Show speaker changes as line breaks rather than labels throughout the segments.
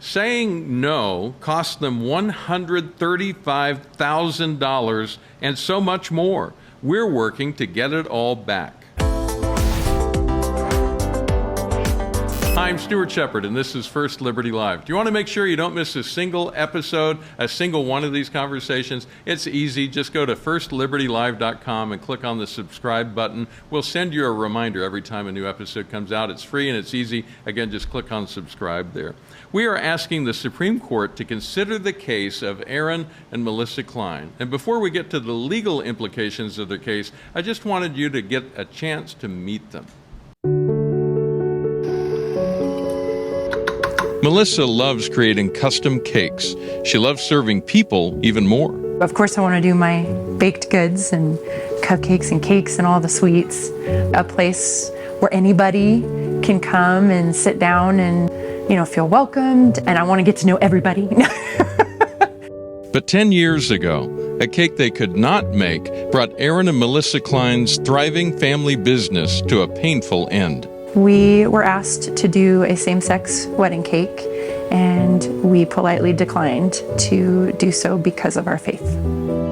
Saying no cost them $135,000 and so much more. We're working to get it all back. Hi, I'm Stuart Shepard, and this is First Liberty Live. Do you want to make sure you don't miss a single episode, a single one of these conversations? It's easy. Just go to firstlibertylive.com and click on the subscribe button. We'll send you a reminder every time a new episode comes out. It's free and it's easy. Again, just click on subscribe there. We are asking the Supreme Court to consider the case of Aaron and Melissa Klein. And before we get to the legal implications of their case, I just wanted you to get a chance to meet them. Melissa loves creating custom cakes. She loves serving people even more.
Of course, I want to do my baked goods and cupcakes and cakes and all the sweets. A place where anybody can come and sit down and, feel welcomed. And I want to get to know everybody.
But 10 years ago, a cake they could not make brought Aaron and Melissa Klein's thriving family business to a painful end.
We were asked to do a same-sex wedding cake, and we politely declined to do so because of our faith.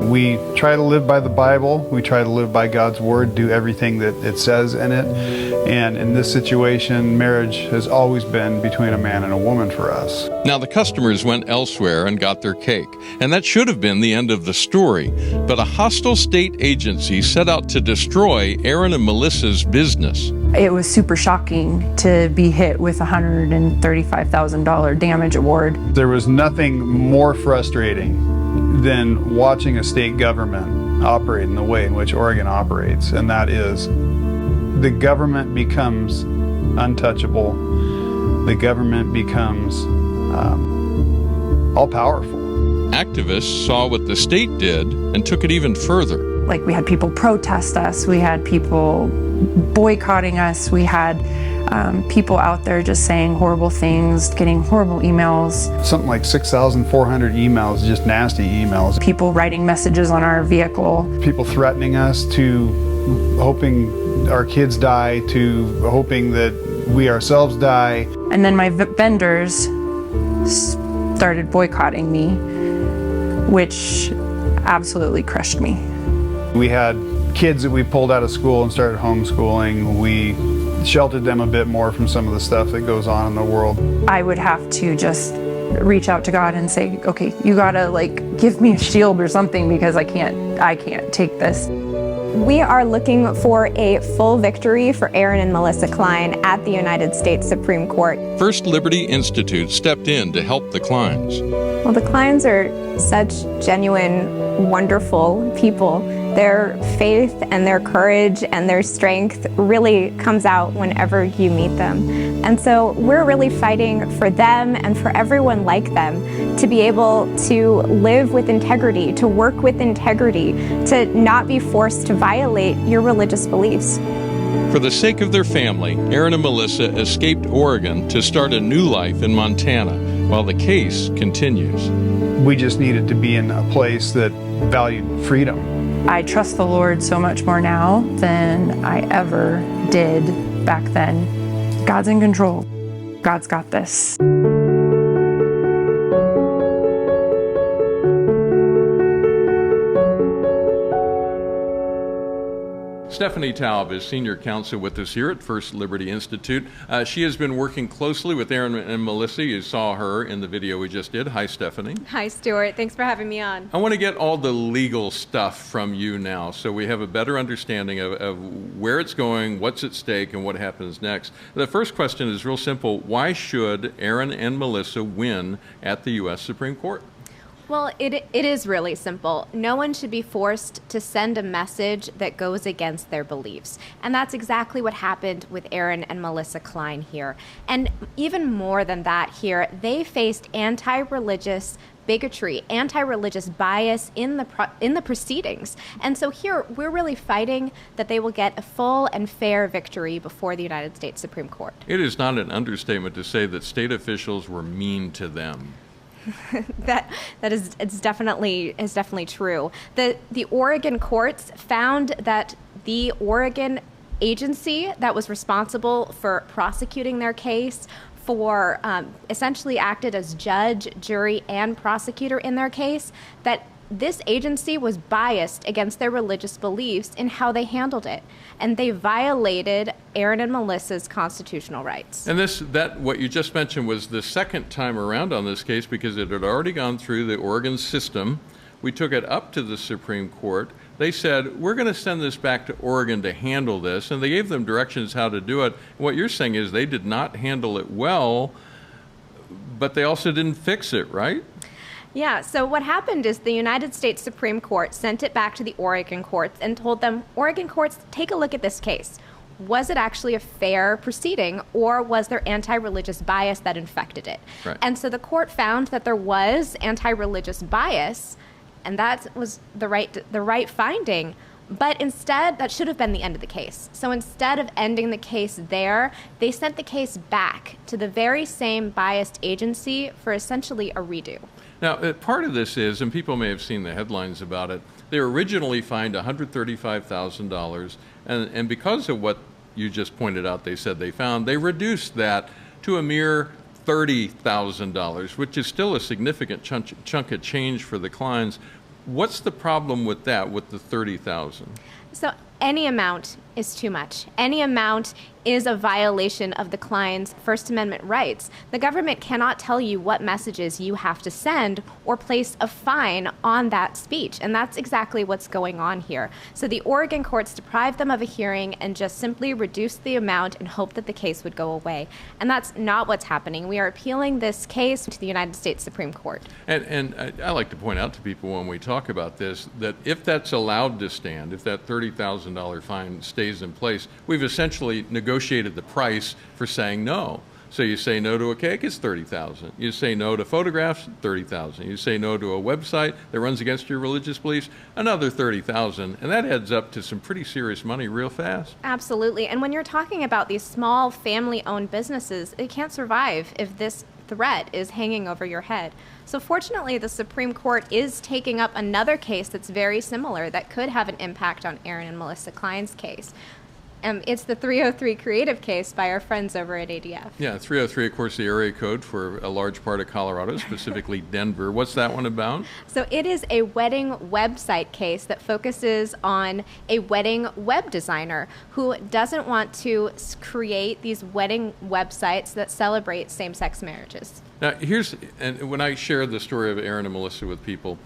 We try to live by the Bible. We try to live by God's Word, do everything that it says in it. And in this situation, marriage has always been between a man and a woman for us.
Now, the customers went elsewhere and got their cake, and that should have been the end of the story. But a hostile state agency set out to destroy Aaron and Melissa's business.
It was super shocking to be hit with a $135,000 damage award.
There was nothing more frustrating than watching a state government operate in the way in which Oregon operates, and that is the government becomes untouchable. The government becomes all-powerful.
Activists saw what the state did and took it even further.
Like, we had people protest us, we had people boycotting us, we had people out there just saying horrible things, getting horrible emails.
Something like 6,400 emails, just nasty emails.
People writing messages on our vehicle.
People threatening us, to hoping our kids die, to hoping that we ourselves die.
And then my vendors started boycotting me, which absolutely crushed me.
We had kids that we pulled out of school and started homeschooling. We sheltered them a bit more from some of the stuff that goes on in the world.
I would have to just reach out to God and say, okay, you gotta give me a shield or something, because I can't take this.
We are looking for a full victory for Aaron and Melissa Klein at the United States Supreme Court.
First Liberty Institute stepped in to help the Kleins.
Well, the Kleins are such genuine, wonderful people. Their faith and their courage and their strength really comes out whenever you meet them. And so we're really fighting for them and for everyone like them to be able to live with integrity, to work with integrity, to not be forced to violate your religious beliefs.
For the sake of their family, Aaron and Melissa escaped Oregon to start a new life in Montana while the case continues.
We just needed to be in a place that valued freedom.
I trust the Lord so much more now than I ever did back then. God's in control. God's got this.
Stephanie Taub is senior counsel with us here at First Liberty Institute. She has been working closely with Aaron and Melissa. You saw her in the video we just did. Hi, Stephanie.
Hi, Stuart. Thanks for having me on.
I want to get all the legal stuff from you now so we have a better understanding of where it's going, what's at stake, and what happens next. The first question is real simple. Why should Aaron and Melissa win at the U.S. Supreme Court?
Well, it is really simple. No one should be forced to send a message that goes against their beliefs. And that's exactly what happened with Aaron and Melissa Klein here. And even more than that here, they faced anti-religious bigotry, anti-religious bias in the proceedings. And so here, we're really fighting that they will get a full and fair victory before the United States Supreme Court.
It is not an understatement to say that state officials were mean to them.
It's definitely true. The Oregon courts found that the Oregon agency that was responsible for prosecuting their case, for essentially acted as judge, jury, and prosecutor in their case, that this agency was biased against their religious beliefs in how they handled it, and they violated Aaron and Melissa's constitutional rights.
And what you just mentioned was the second time around on this case, because it had already gone through the Oregon system. We took it up to the Supreme Court. They said, we're going to send this back to Oregon to handle this, and they gave them directions how to do it. What you're saying is they did not handle it well, but they also didn't fix it, right?
Yeah, so what happened is the United States Supreme Court sent it back to the Oregon courts and told them, Oregon courts, take a look at this case. Was it actually a fair proceeding, or was there anti-religious bias that infected it?
Right.
And so the court found that there was anti-religious bias, and that was the right finding. But instead, that should have been the end of the case. So instead of ending the case there, they sent the case back to the very same biased agency for essentially a redo.
Now, part of this is, and people may have seen the headlines about it, they were originally fined $135,000, and because of what you just pointed out they said they found, they reduced that to a mere $30,000, which is still a significant chunk of change for the Kleins. What's the problem with that, with the $30,000?
So any amount is too much. Any amount is a violation of the Kleins' First Amendment rights. The government cannot tell you what messages you have to send or place a fine on that speech, and that's exactly what's going on here. So the Oregon courts deprived them of a hearing and just simply reduced the amount and hoped that the case would go away. And that's not what's happening. We are appealing this case to the United States Supreme Court.
And I like to point out to people when we talk about this that if that's allowed to stand, if that $30,000 fine stays in place, we've essentially negotiated the price for saying no. So you say no to a cake, it's $30,000. You say no to photographs, $30,000. You say no to a website that runs against your religious beliefs, another $30,000, and that adds up to some pretty serious money real fast.
Absolutely. And when you're talking about these small family-owned businesses, they can't survive if this threat is hanging over your head. So fortunately, the Supreme Court is taking up another case that's very similar that could have an impact on Aaron and Melissa Klein's case. It's the 303 Creative case by our friends over at ADF.
Yeah, 303, of course, the area code for a large part of Colorado, specifically Denver. What's that one about?
So it is a wedding website case that focuses on a wedding web designer who doesn't want to create these wedding websites that celebrate same-sex marriages.
Now, and when I share the story of Aaron and Melissa with people,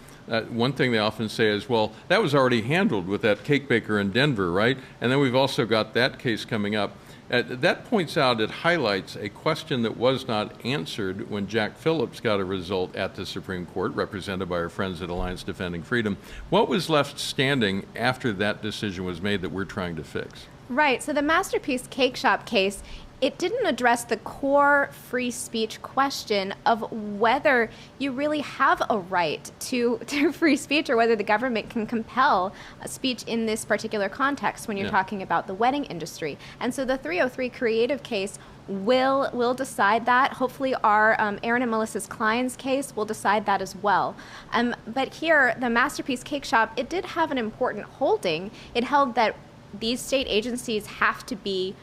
one thing they often say is, well, that was already handled with that cake baker in Denver, right? And then we've also got that case coming up. That points out, it highlights a question that was not answered when Jack Phillips got a result at the Supreme Court, represented by our friends at Alliance Defending Freedom. What was left standing after that decision was made that we're trying to fix?
Right. So the Masterpiece Cake Shop case, it didn't address the core free speech question of whether you really have a right to free speech or whether the government can compel a speech in this particular context when you're talking about the wedding industry. And so the 303 Creative case will decide that. Hopefully our Aaron and Melissa's Kleins case will decide that as well. But here, the Masterpiece Cake Shop, it did have an important holding. It held that these state agencies have to be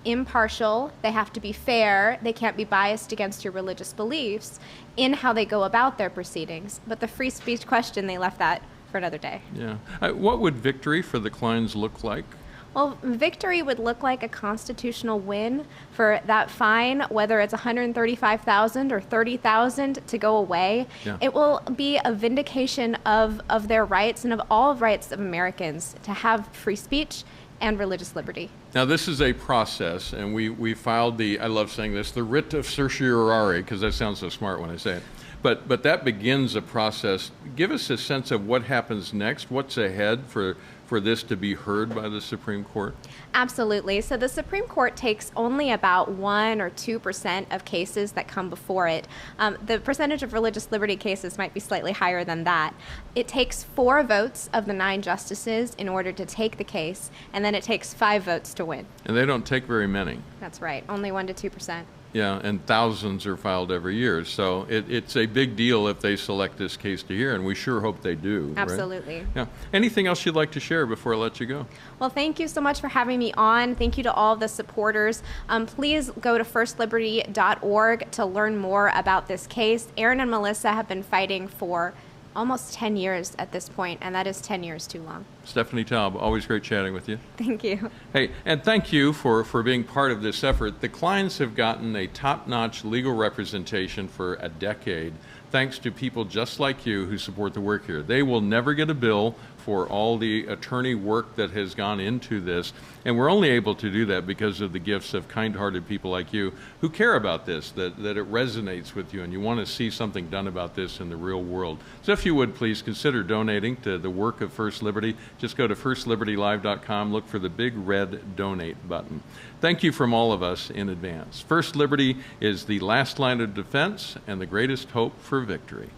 impartial, they have to be fair, they can't be biased against your religious beliefs in how they go about their proceedings. But the free speech question, they left that for another day.
Yeah. What would victory for the Kleins look like?
Well, victory would look like a constitutional win for that fine, whether it's $135,000 or $30,000 to go away.
Yeah.
It will be a vindication of their rights and of all rights of Americans to have free speech and religious liberty.
Now, this is a process, and we filed I love saying this, the writ of certiorari, because that sounds so smart when I say it. But that begins a process. Give us a sense of what happens next, what's ahead for this to be heard by the Supreme Court?
Absolutely. So the Supreme Court takes only about 1 or 2% of cases that come before it. The percentage of religious liberty cases might be slightly higher than that. It takes 4 votes of the 9 justices in order to take the case, and then it takes 5 votes to win.
And they don't take very many.
That's right, only 1 to 2%.
Yeah, and thousands are filed every year. So it's a big deal if they select this case to hear, and we sure hope they do. Right?
Absolutely.
Yeah. Anything else you'd like to share before I let you go?
Well, thank you so much for having me on. Thank you to all of the supporters. Please go to firstliberty.org to learn more about this case. Aaron and Melissa have been fighting for almost 10 years at this point, and that is 10 years too long.
Stephanie Taub, always great chatting with you.
Thank you.
Hey, and thank you for being part of this effort. The Kleins have gotten a top-notch legal representation for a decade, thanks to people just like you who support the work here. They will never get a bill for all the attorney work that has gone into this, and we're only able to do that because of the gifts of kind-hearted people like you who care about this, that it resonates with you, and you want to see something done about this in the real world. So if you would, please consider donating to the work of First Liberty. Just go to firstlibertylive.com, look for the big red donate button. Thank you from all of us in advance. First Liberty is the last line of defense and the greatest hope for victory.